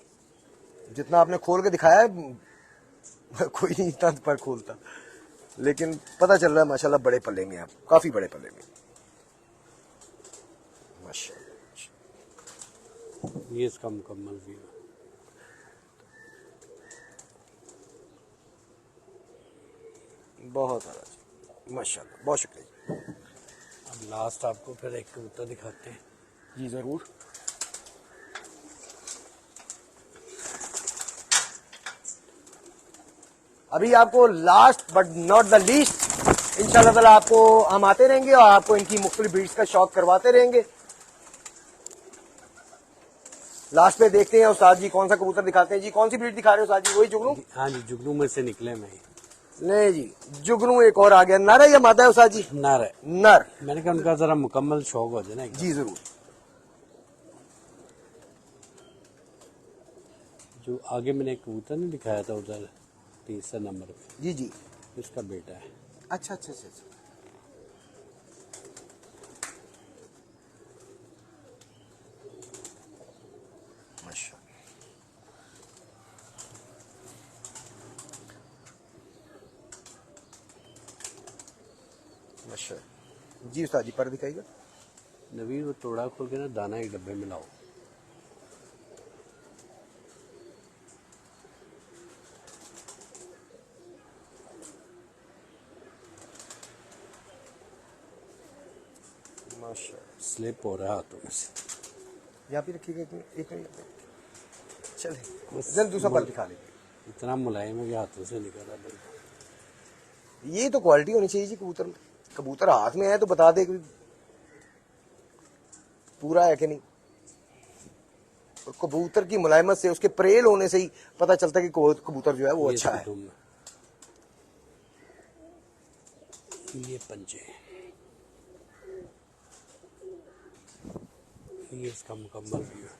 जितना आपने खोल के दिखाया है कोई नहीं इतना पर खोलता, लेकिन पता चल रहा है माशाल्लाह बड़े पल्ले में, आप काफी बड़े पल्ले में माशाल्लाह। ये इसका मुकम्मल व्यू है। बहुत आला माशाल्लाह, बहुत शुक्रिया। अब लास्ट आपको फिर एक कबूतर दिखाते हैं। जी जरूर। अभी आपको last but not the least इंशाल्लाह ताला आपको हम आते रहेंगे और आपको इनकी मुख्तलिफ ब्रीड्स का शौक करवाते रहेंगे। लास्ट पे देखते हैं उस्ताद जी कौन सा कबूतर दिखाते हैं जी। कौन सी ब्रीड दिखा रहे हो उस्ताद जी? वही जुगनू? हाँ जी, जुगनू में से निकले मैं। नहीं जी, जुगनू एक और आ गया। नर है या मादा है उस्ताद जी? नर है। नर। मैंने कहा उनका जरा मुकम्मल शौक हो जाए ना। जी जरूर। जो आगे मैंने एक कबूतर नहीं दिखाया था उधर तीसरे नंबर पे, जी जी। इसका बेटा है। अच्छा अच्छा अच्छा अच्छा। माशाल्लाह जी उस्ताद जी पर दिखाइएगा। नवीन वो तोड़ा खोल के ना दाना एक डब्बे में लाओ। माशाल्लाह। स्लिप हो रहा है हाथों में से। यहाँ पे रखिएगा एक मिनट। चले जल्द दूसरा पर दिखा लेंगे। इतना मुलायम है कि हाथों से निकल रहा है। ये तो क्वालिटी होनी चाहिए जी कबूतर में। कबूतर हाथ में है तो बता दे कि पूरा है कि नहीं। और कबूतर की मुलायमत से, उसके प्रेल होने से ही पता चलता है कि कबूतर जो है वो अच्छा है। ये पंजे, ये इसका मुकम्मल व्यू है।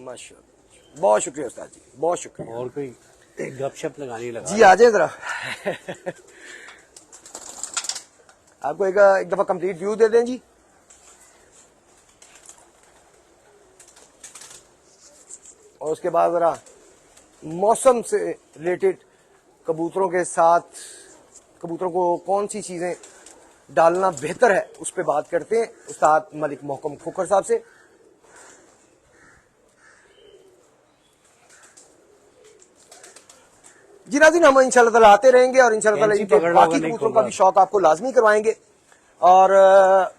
माशाल्लाह, बहुत शुक्रिया उस्ताद जी, बहुत शुक्रिया। और कोई एक गपशप लगानी लगा जी आ जाए जरा। आपको एक दफा कंप्लीट व्यू दे दें जी। और उसके बाद जरा मौसम से रिलेटेड कबूतरों के साथ कबूतरों को कौन सी चीजें डालना बेहतर है उस पर बात करते हैं उस्ताद मलिक मोहकम खोखर साहब से। जी नाज़रीन, हम इंशाल्लाह ताला आते रहेंगे और इंशाल्लाह ताला इनके बाकी कबूतरों का भी शौक आपको लाजमी करवाएंगे। और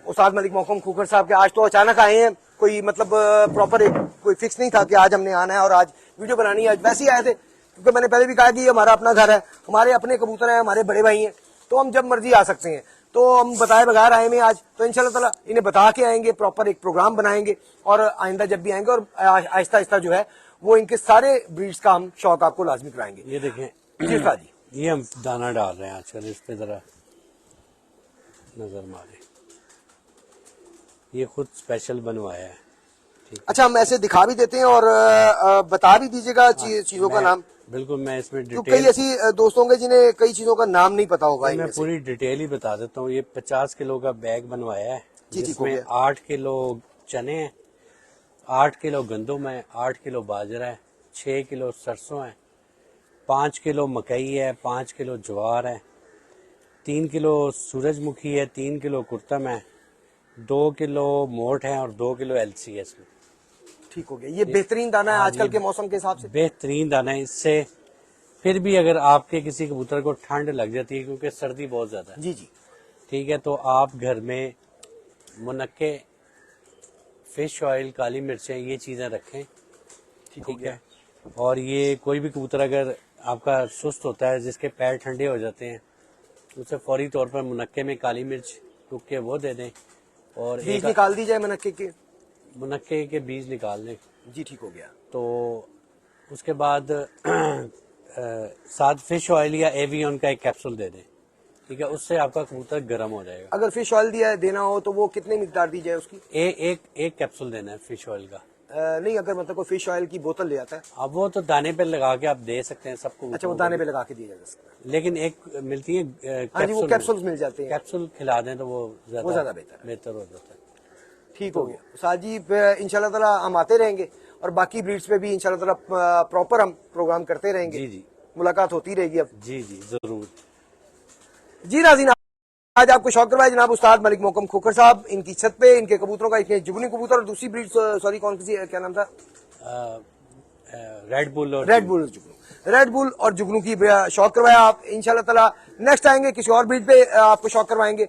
उस्ताद मलिक मोहकम खोखर साहब के आज तो अचानक आए हैं, कोई मतलब प्रॉपर एक कोई फिक्स नहीं था कि आज हमने आना है और आज वीडियो बनानी है। आज वैसे ही आए थे क्योंकि मैंने पहले भी कहा कि ये हमारा अपना घर है, हमारे अपने कबूतर हैं, हमारे बड़े भाई हैं, तो हम जब मर्जी आ सकते हैं। तो हम बताए बगैर आए हैं आज, तो इंशाल्लाह ताला इन्हें बता के आएंगे, प्रॉपर एक प्रोग्राम बनाएंगे और आइंदा जब भी आएंगे और आहिस्ता आहिस्ता जो है वो इनके सारे ब्रीड्स का हम शौक आपको लाजमी कराएंगे। ये देखें जी उस्ताद जी, ये हम दाना डाल रहे हैं आजकल, इस पे जरा नजर मारे। ये खुद स्पेशल बनवाया है। ठीक, अच्छा हम ऐसे दिखा भी देते हैं और बता भी दीजिएगा चीजों का नाम। बिल्कुल, मैं इसमें तो डिटेल कई ऐसी दोस्तों के जिन्हें कई चीजों का नाम नहीं पता होगा, मैं इनमें से। पूरी डिटेल ही बता देता हूँ। ये 50 किलो का बैग बनवाया है, जी, ठीक हो जिसमें गया। 8 किलो चने हैं, 8 किलो गंदम है, 8 किलो बाजरा है, 6 किलो सरसों है, 5 किलो मकई है, 5 किलो ज्वार है, 3 किलो सूरजमुखी है, 3 किलो कुर्तम है, 2 किलो मोट है और 2 किलो एलसी है इसमें। ठीक हो गया। ये बेहतरीन दाना है आजकल के मौसम के हिसाब से। बेहतरीन दाना है। इससे फिर भी अगर आपके किसी कबूतर को ठंड लग जाती है, क्योंकि सर्दी बहुत ज्यादा है, जी जी, ठीक है, तो आप घर में मुनक्के, फिश ऑयल, काली मिर्चें, ये चीजें रखें। ठीक है। और ये कोई भी कबूतर अगर आपका सुस्त होता है, जिसके पैर ठंडे हो जाते हैं, उसे फौरी तौर पर मुनक्के में काली मिर्च टूक के वो दे दें और बीज निकाल दी जाए मनक्के के। मुनक्के के बीज निकाल लें। जी ठीक हो गया। तो उसके बाद साथ फिश ऑयल या एवियन का एक कैप्सूल दे दें। ठीक है, उससे आपका कबूतर गर्म हो जाएगा। अगर फिश ऑयल दिया देना हो तो वो कितनी मिकदार दी जाए उसकी? एक कैप्सूल देना है फिश ऑयल का। नहीं, अगर मतलब कोई फिश ऑयल की बोतल ले आता है। अब वो तो दाने पे लगा के आप दे सकते हैं सबको। अच्छा, वो दाने पे लगा के दिया जा सकता है। लेकिन एक मिलती है हाँ जी, वो कैप्सूल्स मिल जाते हैं। कैप्सूल खिला दें तो वो ज्यादा बेहतर हो जाता है। ठीक हो गया उस्ताद जी, इंशाल्लाह ताला हम आते रहेंगे और बाकी ब्रीड्स पे भी इंशाल्लाह ताला प्रॉपर हम प्रोग्राम करते रहेंगे। जी जी, मुलाकात होती रहेगी अब। जी जी जरूर। जी नाज़रीन, आज आपको शौक करवाया जनाब उस्ताद मलिक मोहकम खोखर साहब, इनकी छत पे इनके कबूतरों का, एक जुगनी कबूतर और दूसरी ब्रीड, सॉरी कौन सी, क्या नाम था? रेड बुल और जुगनू की शौक करवाया। आप इंशाल्लाह ताला नेक्स्ट आएंगे किसी और ब्रीड पे आपको शौक करवाएंगे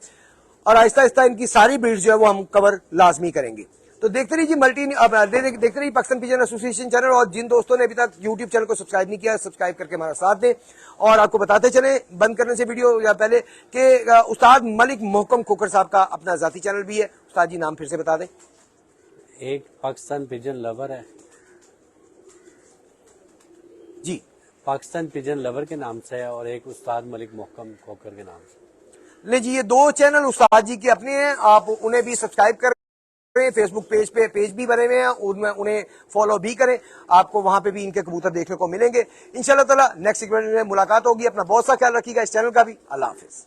और आहिस्ता आहिस्ता इनकी सारी ब्रीड जो है वो हम कवर लाजमी करेंगे। तो देखते रहिए देखते रहिए पाकिस्तान पिजन एसोसिएशन चैनल। और जिन दोस्तों ने अभी तक यूट्यूब चैनल को सब्सक्राइब नहीं किया, सब्सक्राइब करके हमारा साथ दें। और आपको बताते चले बंद करने से वीडियो या पहले कि उस्ताद मलिक मोहकम खोखर साहब का अपना जाती चैनल भी है। उस्ताद जी नाम फिर से बता दें। एक पाकिस्तान पिजन लवर है जी, पाकिस्तान पिजन लवर के नाम से है, और एक उस्ताद मलिक मोहकम खोखर के नाम से। ले जी, ये दो चैनल उस्ताद जी के अपने हैं, आप उन्हें भी सब्सक्राइब करें। फेसबुक पेज पे पेज भी बने हुए हैं, उनमें उन्हें फॉलो भी करें, आपको वहां पे भी इनके कबूतर देखने को मिलेंगे। इंशाल्लाह ताला नेक्स्ट सेगमेंट में मुलाकात होगी। अपना बहुत सा ख्याल रखिएगा, इस चैनल का भी। अल्लाह हाफिज।